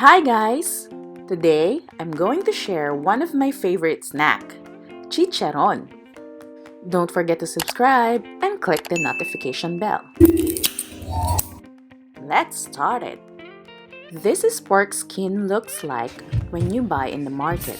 Hi guys! Today, I'm going to share one of my favorite snack, chicharon. Don't forget to subscribe and click the notification bell. Let's start it. This is pork skin looks like when you buy in the market.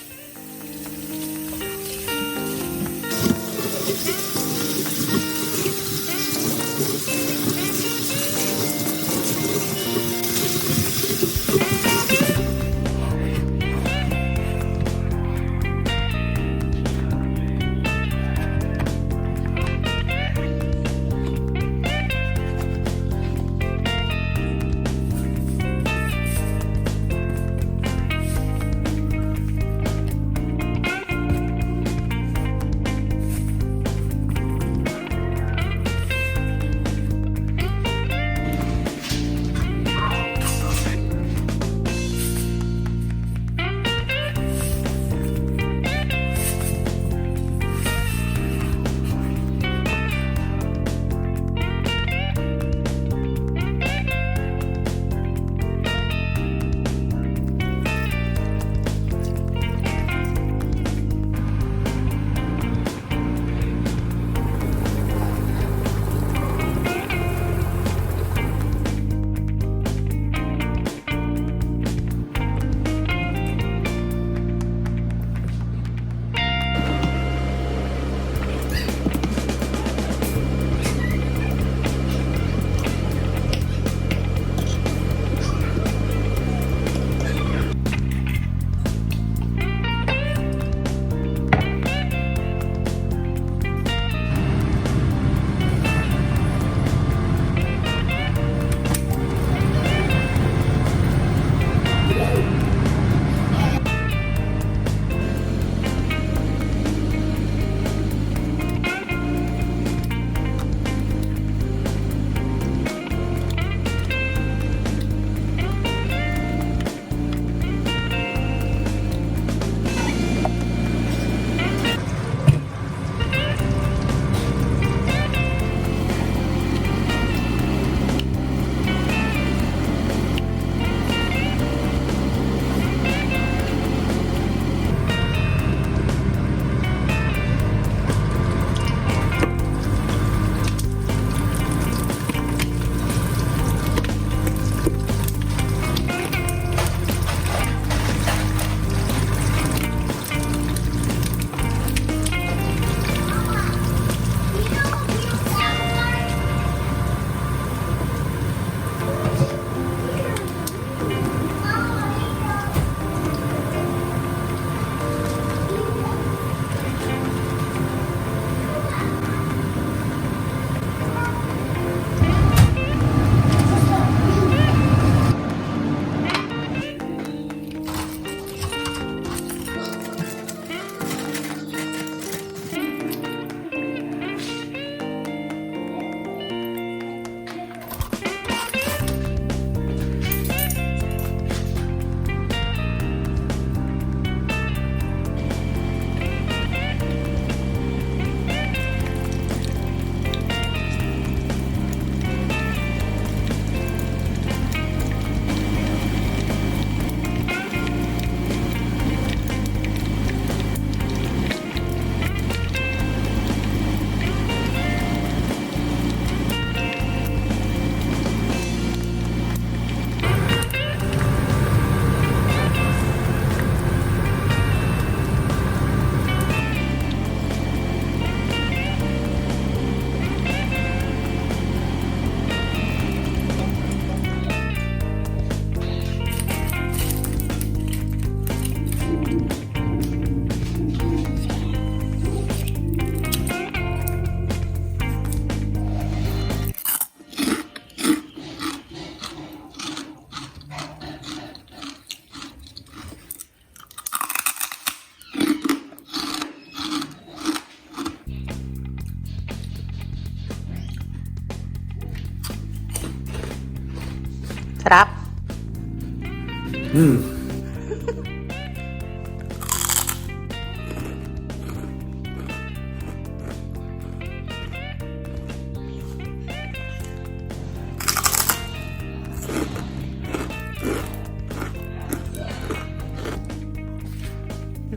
Sarap!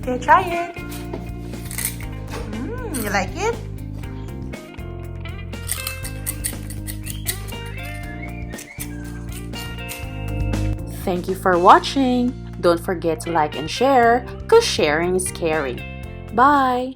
Okay, try it. You like it? Thank you for watching. Don't forget to like and share, cause sharing is caring. Bye!